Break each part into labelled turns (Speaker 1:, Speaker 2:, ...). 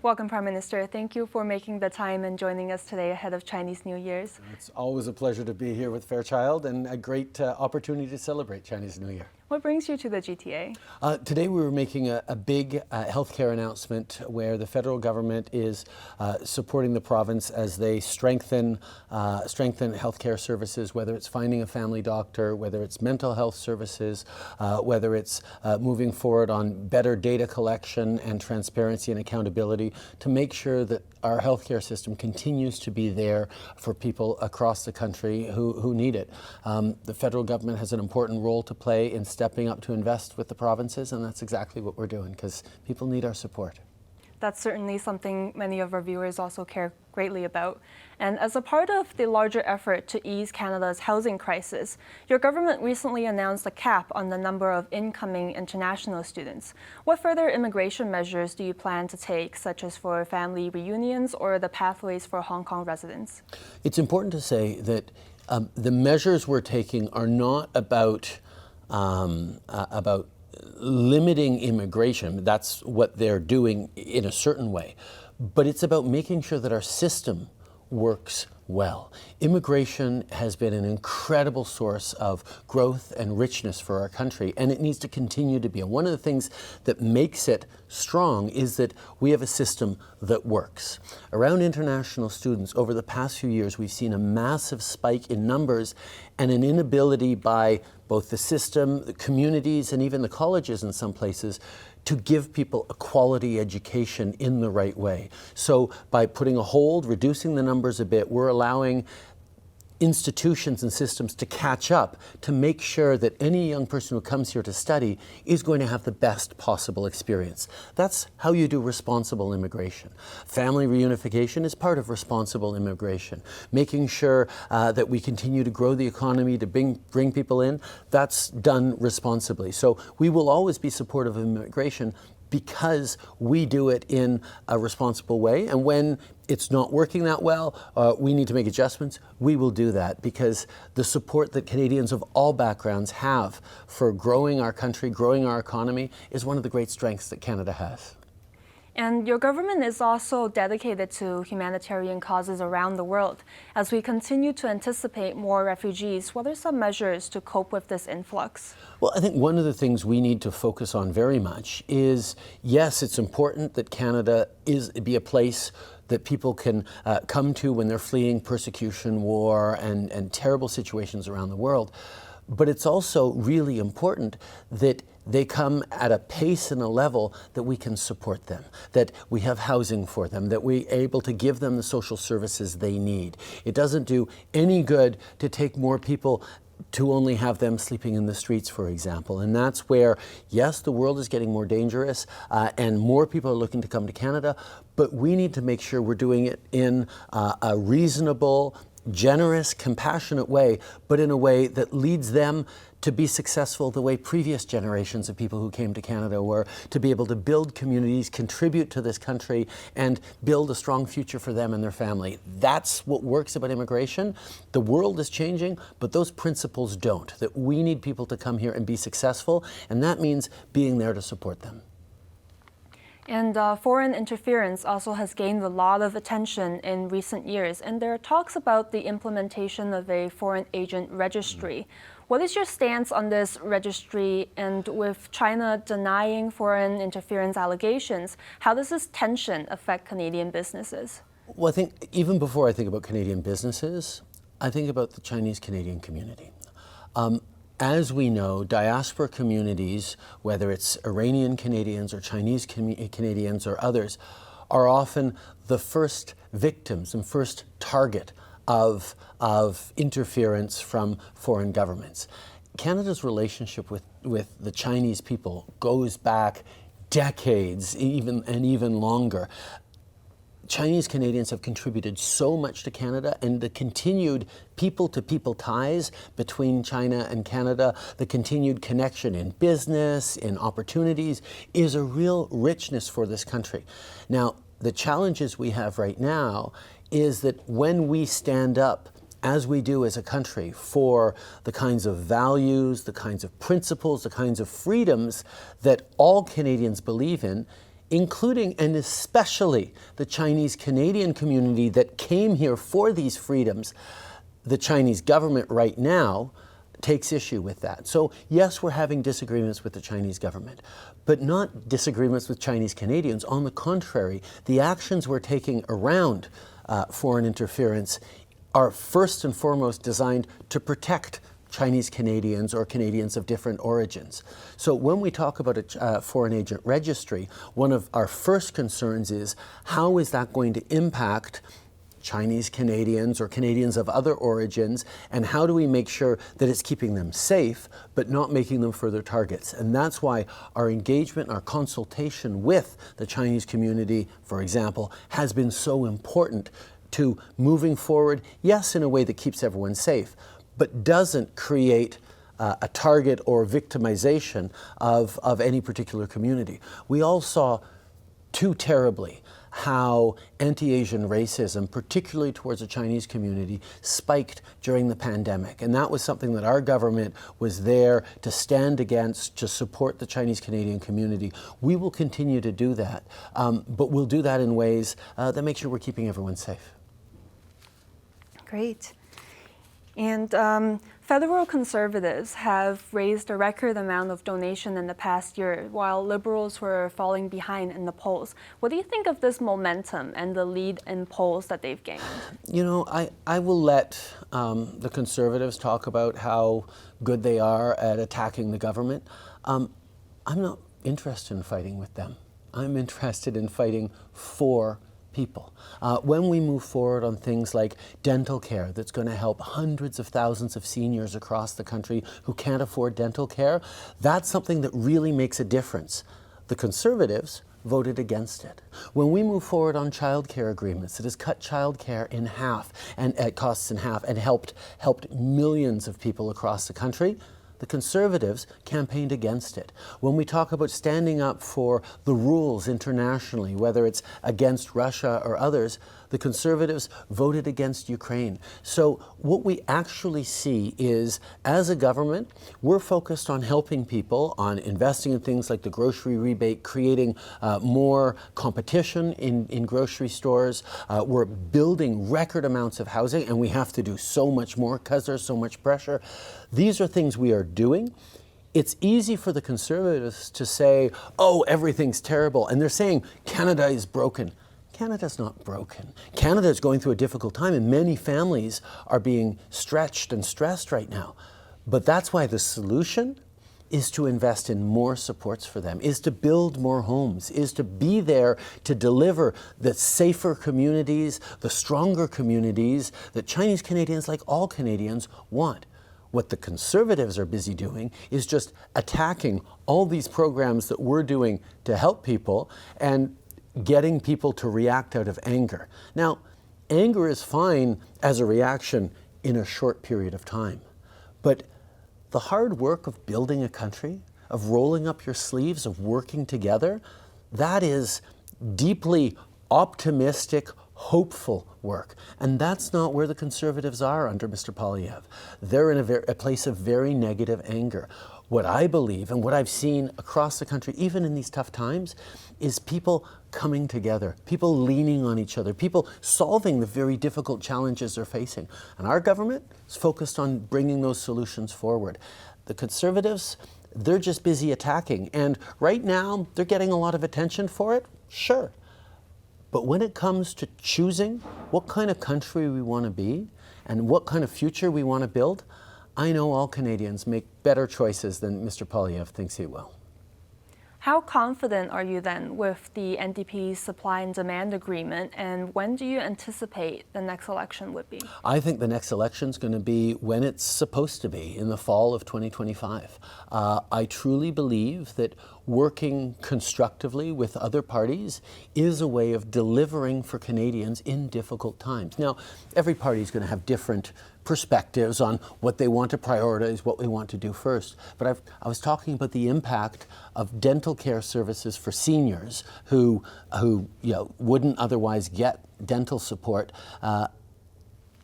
Speaker 1: Welcome, Prime Minister. Thank you for making the time and joining us today ahead of Chinese New Year's.
Speaker 2: It's always a pleasure to be here with Fairchild and a great opportunity to celebrate Chinese New Year.
Speaker 1: What brings you to the GTA?
Speaker 2: Today we were making a big healthcare announcement where the federal government is supporting the province as they strengthen healthcare services, whether it's finding a family doctor, whether it's mental health services, whether it's moving forward on better data collection and transparency and accountability to make sure that our healthcare system continues to be there for people across the country who need it. The federal government has an important role to play in stepping up to invest with the provinces, and that's exactly what we're doing because people need our support.
Speaker 1: That's certainly something many of our viewers also care greatly about. And as a part of the larger effort to ease Canada's housing crisis, your government recently announced a cap on the number of incoming international students. What further immigration measures do you plan to take, such as for family reunions or the pathways for Hong Kong residents?
Speaker 2: It's important to say that the measures we're taking are not about limiting immigration. That's what they're doing in a certain way. But it's about making sure that our system works well. Immigration has been an incredible source of growth and richness for our country, and it needs to continue to be. And one of the things that makes it strong is that we have a system that works. Around international students, over the past few years, we've seen a massive spike in numbers and an inability by both the system, the communities, and even the colleges in some places to give people a quality education in the right way. So by putting a hold, reducing the numbers a bit, we're allowing institutions and systems to catch up to make sure that any young person who comes here to study is going to have the best possible experience. That's how you do responsible immigration. Family reunification is part of responsible immigration. Making sure that we continue to grow the economy to bring people in, that's done responsibly. So we will always be supportive of immigration because we do it in a responsible way. And when it's not working that well, we need to make adjustments, we will do that because the support that Canadians of all backgrounds have for growing our country, growing our economy is one of the great strengths that Canada has.
Speaker 1: And your government is also dedicated to humanitarian causes around the world. As we continue to anticipate more refugees, what are some measures to cope with this influx?
Speaker 2: Well, I think one of the things we need to focus on very much is, yes, it's important that Canada be a place that people can come to when they're fleeing persecution, war, and terrible situations around the world. But it's also really important that they come at a pace and a level that we can support them, that we have housing for them, that we're able to give them the social services they need. It doesn't do any good to take more people to only have them sleeping in the streets, for example. And that's where, yes, the world is getting more dangerous and more people are looking to come to Canada, but we need to make sure we're doing it in a reasonable, generous, compassionate way, but in a way that leads them to be successful the way previous generations of people who came to Canada were, to be able to build communities, contribute to this country, and build a strong future for them and their family. That's what works about immigration. The world is changing, but those principles don't. That we need people to come here and be successful, and that means being there to support them.
Speaker 1: And foreign interference also has gained a lot of attention in recent years, and there are talks about the implementation of a foreign agent registry. What is your stance on this registry, and with China denying foreign interference allegations, how does this tension affect Canadian businesses?
Speaker 2: Well, I think even before I think about Canadian businesses, I think about the Chinese-Canadian community. As we know, diaspora communities, whether it's Iranian Canadians or Chinese Canadians or others, are often the first victims and first target of interference from foreign governments. Canada's relationship with the Chinese people goes back decades, even longer. Chinese Canadians have contributed so much to Canada, and the continued people-to-people ties between China and Canada, the continued connection in business, in opportunities, is a real richness for this country. Now, the challenges we have right now is that when we stand up, as we do as a country, for the kinds of values, the kinds of principles, the kinds of freedoms that all Canadians believe in, including and especially the Chinese Canadian community that came here for these freedoms, the Chinese government right now takes issue with that. So yes, we're having disagreements with the Chinese government, but not disagreements with Chinese Canadians. On the contrary, the actions we're taking around foreign interference are first and foremost designed to protect Chinese Canadians or Canadians of different origins. So when we talk about a foreign agent registry, one of our first concerns is how is that going to impact Chinese Canadians or Canadians of other origins, and how do we make sure that it's keeping them safe but not making them further targets? And that's why our engagement, our consultation with the Chinese community, for example, has been so important to moving forward, yes, in a way that keeps everyone safe, but doesn't create a target or victimization of any particular community. We all saw too terribly how anti-Asian racism, particularly towards the Chinese community, spiked during the pandemic. And that was something that our government was there to stand against, to support the Chinese Canadian community. We will continue to do that, but we'll do that in ways that make sure we're keeping everyone safe.
Speaker 1: Great. And federal conservatives have raised a record amount of donation in the past year, while liberals were falling behind in the polls. What do you think of this momentum and the lead in polls that they've gained?
Speaker 2: You know, I will let the conservatives talk about how good they are at attacking the government. I'm not interested in fighting with them. I'm interested in fighting for people. When we move forward on things like dental care that's going to help hundreds of thousands of seniors across the country who can't afford dental care, that's something that really makes a difference. The conservatives voted against it. When we move forward on child care agreements that has cut child care in half and costs in half and helped millions of people across the country, the conservatives campaigned against it. When we talk about standing up for the rules internationally, whether it's against Russia or others, the conservatives voted against Ukraine. So what we actually see is, as a government, we're focused on helping people, on investing in things like the grocery rebate, creating more competition in grocery stores. We're building record amounts of housing, and we have to do so much more because there's so much pressure. These are things we are doing. It's easy for the conservatives to say, oh, everything's terrible, and they're saying Canada is broken. Canada's not broken. Canada is going through a difficult time, and many families are being stretched and stressed right now. But that's why the solution is to invest in more supports for them, is to build more homes, is to be there to deliver the safer communities, the stronger communities that Chinese Canadians, like all Canadians, want. What the conservatives are busy doing is just attacking all these programs that we're doing to help people and getting people to react out of anger. Now, anger is fine as a reaction in a short period of time, but the hard work of building a country, of rolling up your sleeves, of working together, that is deeply optimistic, hopeful work. And that's not where the conservatives are under Mr. Poilievre. They're in a place of very negative anger. What I believe and what I've seen across the country, even in these tough times, is people coming together, people leaning on each other, people solving the very difficult challenges they're facing. And our government is focused on bringing those solutions forward. The conservatives, they're just busy attacking. And right now, they're getting a lot of attention for it, sure. But when it comes to choosing what kind of country we want to be and what kind of future we want to build, I know all Canadians make better choices than Mr. Poilievre thinks he will.
Speaker 1: How confident are you then with the NDP's supply and demand agreement, and when do you anticipate the next election would be?
Speaker 2: I think the next election is going to be when it's supposed to be, in the fall of 2025. I truly believe that working constructively with other parties is a way of delivering for Canadians in difficult times. Now, every party is going to have different perspectives on what they want to prioritize, what we want to do first. But I was talking about the impact of dental care services for seniors who wouldn't otherwise get dental support.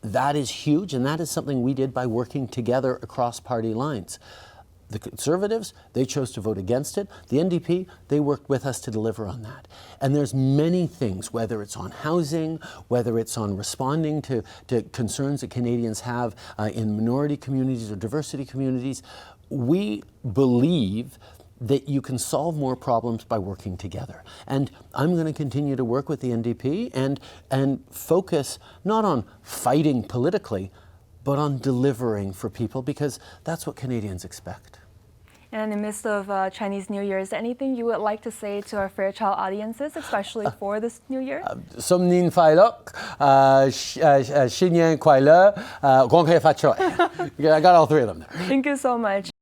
Speaker 2: That is huge, and that is something we did by working together across party lines. The Conservatives, they chose to vote against it. The NDP, they worked with us to deliver on that. And there's many things, whether it's on housing, whether it's on responding to concerns that Canadians have in minority communities or diversity communities. We believe that you can solve more problems by working together. And I'm going to continue to work with the NDP and focus not on fighting politically, but on delivering for people, because that's what Canadians expect.
Speaker 1: And in the midst of Chinese New Year, is there anything you would like to say to our Fairchild audiences, especially for this New Year?
Speaker 2: 新年快樂，新年快樂，恭喜發財。I got all three of them there.
Speaker 1: Thank you so much.